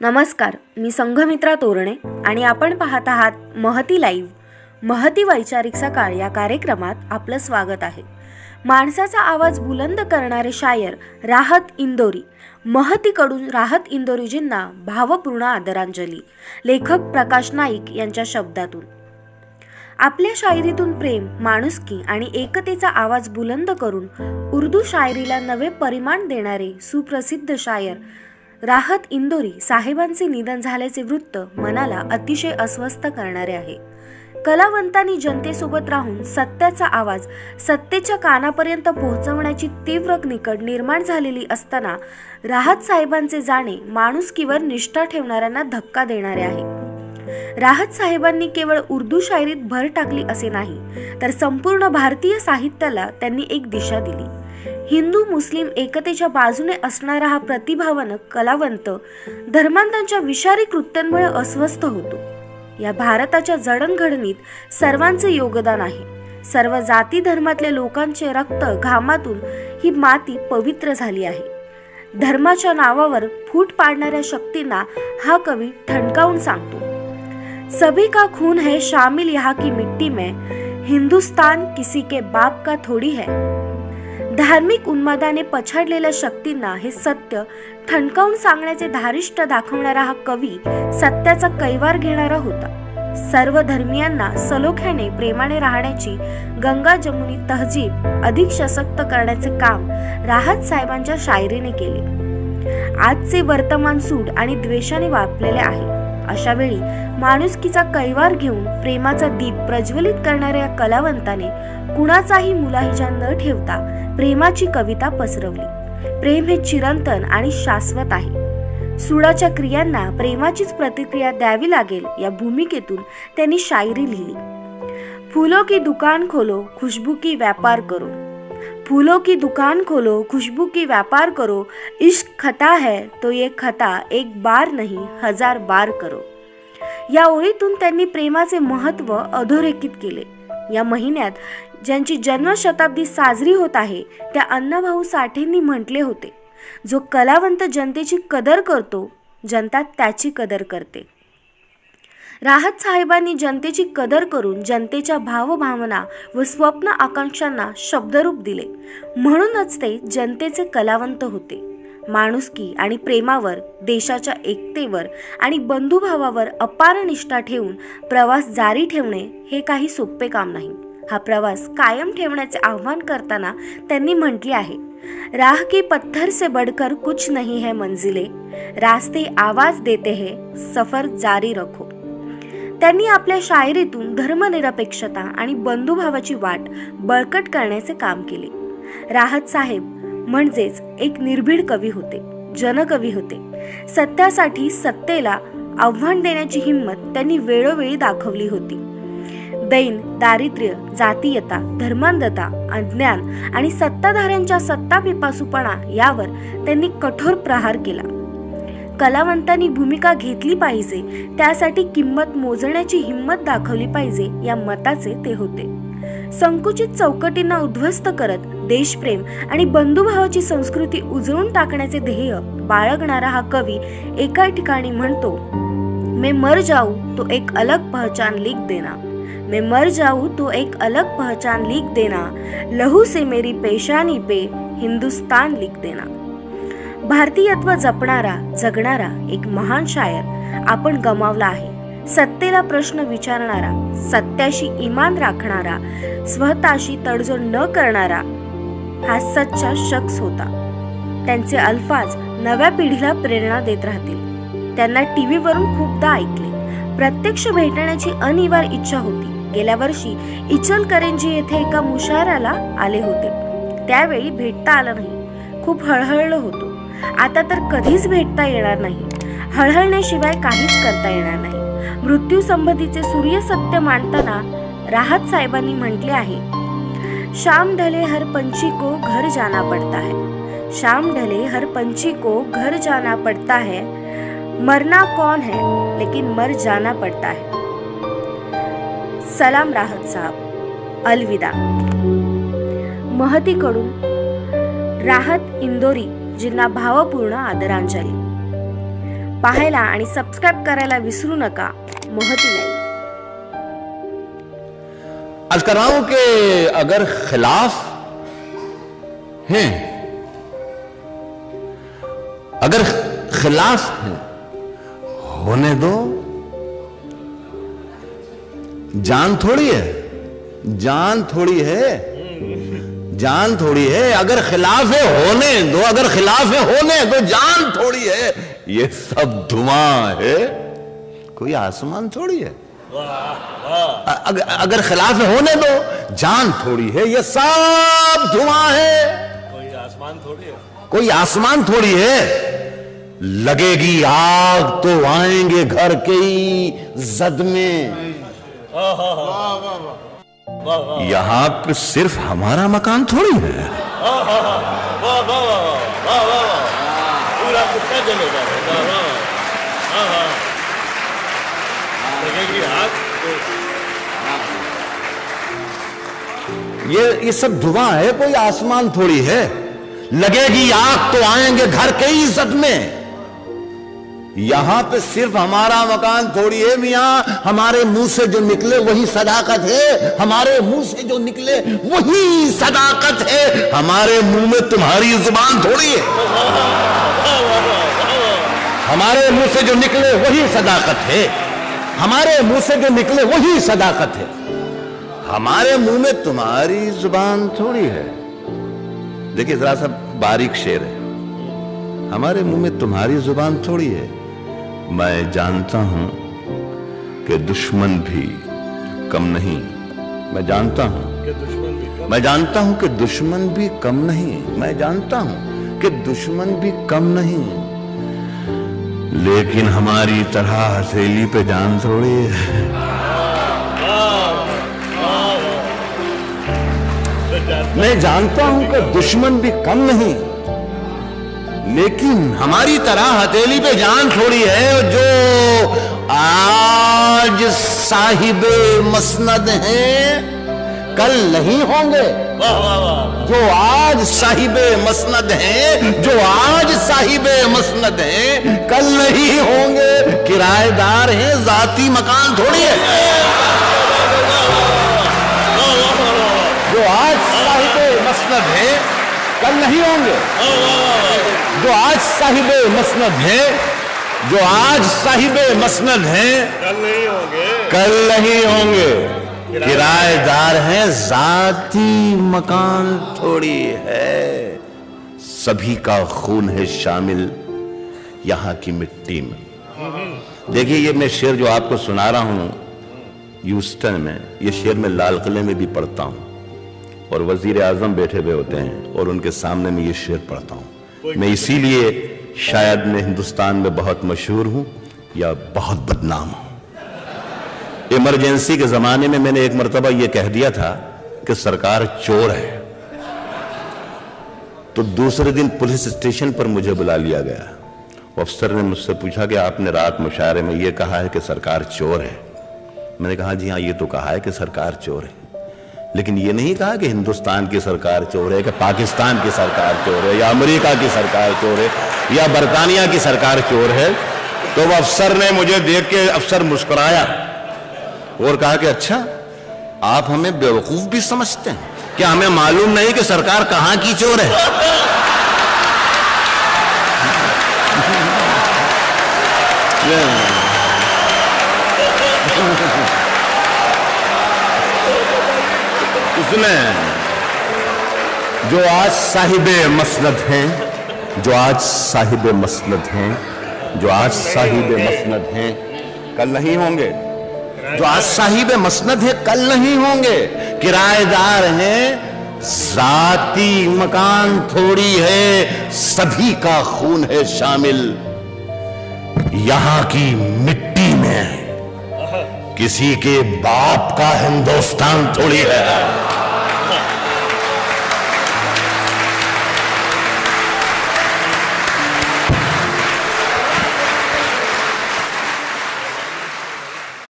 नमस्कार, मी संघमित्रा तोरणे आणि आपण पाहत आहात महती लाईव्ह. महती वैचारिक सकाळ या कार्यक्रमात आपलं स्वागत आहे. माणसाचा आवाज बुलंद करणारे शायर राहत इंदोरी. महतीकडून राहत इंदोरीजींना भावपूर्ण आदरांजली. लेखक प्रकाश नाईक यांच्या शब्दातून. आपल्या शायरीतून प्रेम, माणुसकी आणि एकतेचा आवाज बुलंद करून उर्दू शायरीला नवे परिमाण देणारे सुप्रसिद्ध शायर राहत इंदोरी साहेबांचे निधन झाल्याचे वृत्त मनाला अतिशय अस्वस्थ करणारे आहे. कलावंतांनी जनतेसोबत राहून सत्याचा आवाज सत्तेच्या कानापर्यंत पोहोचवण्याची तीव्र निकड निर्माण झालेली असताना राहत साहेबांचे जाणे माणुसकीवर निष्ठा ठेवणाऱ्यांना धक्का देणारे आहे. राहत साहेबांनी केवळ उर्दू शायरीत भर टाकली असे नाही, तर संपूर्ण भारतीय साहित्याला त्यांनी एक दिशा दिली. हिंदू मुस्लिम एकतेच्या बाजूने असणारा हा प्रतिभावान कलावंत धर्मांतांच्या विषारी कृत्यांमुळे अस्वस्थ होतो. या भारताच्या जडणघडणीत सर्वांचे योगदान आहे. सर्व जाती धर्मातल्या लोकांचे रक्त घामातून ही माती पवित्र झाली आहे. धर्माच्या नावावर फूट पाडणाऱ्या शक्तींना हा कवी ठणकावून सांगतो. सभी का खून है शामिल यहाँ की मिट्टी में, हिंदुस्तान किसी के बाप का थोडी है. धार्मिक उन्मादाने पछाडलेल्या शक्तींना हे सत्य ठणकावून सांगण्याचे धारिष्ट दाखवणारा हा कवी सत्याचा कैवार घेणारा होता. सर्व धर्मियांना सलोख्याने प्रेमाने राहण्याची गंगा जमुनी तहजीब अधिक सशक्त करण्याचे काम राहत साहेबांच्या शायरीने केले. आजचे वर्तमान सूड आणि द्वेषाने व्यापलेले आहे. अशा वेळी माणुसकीचा कैवार घेऊन प्रेमाचा दीप प्रज्वलित करणाऱ्या या कलावंताने कुणाचाही मुलाहिजा न ठेवता प्रेमाची कविता पसरवली. प्रेम हे चिरंतन आणि शाश्वत आहे. सुडाच्या क्रियांना प्रेमाचीच प्रतिक्रिया द्यावी लागेल या भूमिकेतून त्यांनी शायरी लिहिली. फूलों की दुकान खोलो, खुशबू की व्यापार करो. फूलों की दुकान खोलो, खुशबू की व्यापार करो. इश्क खता है तो ये खता एक बार नहीं 1000 बार करो. या ओळीतून त्यांनी प्रेमाचे महत्त्व अधोरेखित केले. या महिन्यात ज्यांची जन्मशताब्दी साजरी होत आहे त्या अण्णाभाऊ साठेंनी म्हटले होते, जो कलावंत जनतेची कदर करतो, जनता त्याची कदर करते. राहत साहेबांनी जनतेची कदर करून जनतेच्या भावभावना व स्वप्न आकांक्षांना शब्दरूप दिले. म्हणूनच ते जनतेचे कलावंत होते. माणुसकी आणि प्रेमावर, देशाच्या एकतेवर आणि बंधुभावावर अपार निष्ठा ठेवून प्रवास जारी ठेवणे हे काही सोपे काम नाही. हा प्रवास कायम ठेवण्याचे आव्हान करताना त्यांनी म्हटले आहे, राह के पत्थर से बढ़कर कुछ नहीं है मंजिले, रास्ते आवाज देते हैं, सफर जारी रखो. त्यांनी आपल्या शायरीतून धर्मनिरपेक्षता आणि बंधुभावाची वाट बळकट करण्याचे काम केले. राहत साहेब म्हणजेच एक निर्भीड कवी होते, जनकवी होते. सत्यासाठी सत्तेला आव्हान देण्याची हिंमत त्यांनी वेळोवेळी दाखवली होती. दैन, दारिद्र्य, जातीयता, धर्मांधता, अज्ञान आणि सत्ताधाऱ्यांच्या सत्तापिपासूपणा यावर त्यांनी कठोर प्रहार केला. कलावंतांनी भूमिका घेतली पाहिजे, त्यासाठी किंमत मोजण्याची हिंमत दाखवली पाहिजे या मताचे ते होते. संकुचित चौकटींना उद्ध्वस्त करत देशप्रेम आणि बंधुभावाची संस्कृती उजळून टाकण्याचे ध्येय बाळगणारा हा कवी एका ठिकाणी म्हणतो, मैं मर जाऊं तो एक अलग पहचान लिख देना. मैं मर जाऊं तो एक अलग पहचान लिख देना. लहू से मेरी पेशानी पे हिंदुस्तान लिख देना. भारतीयत्व जपणारा, जगणारा एक महान शायर आपण गमावला आहे. सत्तेला प्रश्न विचारणारा, सत्याशी इमान राखणारा, स्वतःशी तडजोड न करणारा हा सच्चा शख्स होता. त्यांचे अल्फाज नव्या पिढीला प्रेरणा देत राहतील. त्यांना टीव्हीवरून खूपदा ऐकले. प्रत्यक्ष भेटण्याची अनिवार्य इच्छा होती. गेल्या वर्षी इचलकरंजी येथे एका मुशायराला आले होते. त्यावेळी भेटता आलं नाही. खूप हळहळलो होतो. आता तर कधीच भेटता येणार नाही. हळहळण्याशिवाय काहीच करता येणार नाही. मृत्यू संबंधीचे सूर्य सत्य मांडताना राहत साहेबांनी म्हटले आहे, शाम ढले हर पंछी को घर जाना पड़ता है. शाम ढले हर पंछी को घर जाना पड़ता है. मरना कौन है लेकिन मर जाना पड़ता है. सलाम राहत साहब, अलविदा. महतीकडून राहत इंदोरी जिंना भावपूर्ण आदरांजली. पाहायला आणि सबस्क्राईब करायला विसरू नका महती लाईव्ह। अर्ज कर रहा हूं कि अगर खिलाफ हैं, अगर खिलाफ हैं, होने दो। जान थोड़ी है, जान थोड़ी है, जान थोड़ी है। अगर खिलाफ है होने दो, अगर खिलाफ है होने दो, जान थोड़ी है। ये सब धुआं है, कोई आसमान थोड़ी है। अगर खिलाफ है होने दो, जान थोड़ी है। ये सब धुआं है, कोई आसमान थोड़ी है, कोई आसमान थोड़ी है। लगेगी आग तो आएंगे घर के ही जद में। यहां पे सिर्फ हमारा मकान थोड़ी है। पूरा कुत्ता जलेगा। लगेगी आग तो ये सब धुआं है, कोई आसमान थोड़ी है। लगेगी आग तो आएंगे घर के ही इज्जत में। यहां पे सिर्फ हमारा मकान थोड़ी है मियां। हमारे मुंह से जो निकले वही सदाकत है, हमारे मुंह से जो निकले वही सदाकत है। हमारे मुंह में तुम्हारी जुबान थोड़ी है। हमारे मुंह से जो निकले वही सदाकत है, हमारे मुंह से जो निकले वही सदाकत है। हमारे मुंह में तुम्हारी जुबान थोड़ी है। देखिए जरा सा बारीक शेर है। हमारे मुंह में तुम्हारी जुबान थोड़ी है। मैं जानता हूं कि दुश्मन भी कम नहीं। मैं जानता हूं कि दुश्मन भी कम, मैं जानता हूं कि दुश्मन भी कम नहीं। मैं जानता हूं कि दुश्मन भी कम नहीं। लेकिन हमारी तरह हथेली पे जान थोड़ी है। मैं जानता हूं कि दुश्मन भी कम नहीं, लेकिन हमारी तरह हथेली पे जान थोड़ी है। जो आज साहिबे मसनद हैं, कल नहीं होंगे। जो आज साहिबे मसनद हैं, जो आज साहिबे मसनद हैं, कल नहीं होंगे। किराएदार हैं, जाती मकान थोड़ी है। जो आज साहिबे मसनद हैं, कल नहीं होंगे। जो आज साहिबे मसनद हैं, जो आज साहिबे मसनद हैं, कल नहीं होंगे, कल नहीं होंगे। किराएदार हैं, जाती मकान थोड़ी है। सभी का खून है शामिल यहां की मिट्टी में। देखिए ये मैं शेर जो आपको सुना रहा हूं ह्यूस्टन में, ये शेर मैं लाल किले में भी पढ़ता हूं और वजीर आजम बैठे हुए होते हैं और उनके सामने में ये शेर पढ़ता हूं। मैं इसीलिए शायद मैं हिंदुस्तान में बहुत मशहूर हूं या बहुत बदनाम हूं। इमरजेंसी के जमाने में मैंने एक मर्तबा यह कह दिया था कि सरकार चोर है, तो दूसरे दिन पुलिस स्टेशन पर मुझे बुला लिया गया। अफसर ने मुझसे पूछा कि आपने रात मुशायरे में यह कहा है कि सरकार चोर है। मैंने कहा जी हाँ, ये तो कहा है कि सरकार चोर है, लेकिन ये नहीं कहा कि हिंदुस्तान की सरकार चोर है, कि पाकिस्तान की सरकार चोर है, या अमेरिका की सरकार चोर है, या बरतानिया की सरकार चोर है। तो वो अफसर ने मुझे देख के अफसर मुस्कुराया और कहा कि अच्छा आप हमें बेवकूफ भी समझते हैं क्या? हमें मालूम नहीं कि सरकार कहां की चोर है? उसने जो आज साहिबे मसनद हैं, जो आज साहिबे मसनद हैं, जो आज साहिबे मसनद हैं, कल नहीं होंगे। जो आज साहिबे मसनद है, कल नहीं होंगे। किराएदार हैं, जाती मकान थोड़ी है। सभी का खून है शामिल यहां की मिट्टी में। किसी के बाप का हिंदुस्तान थोड़ी है।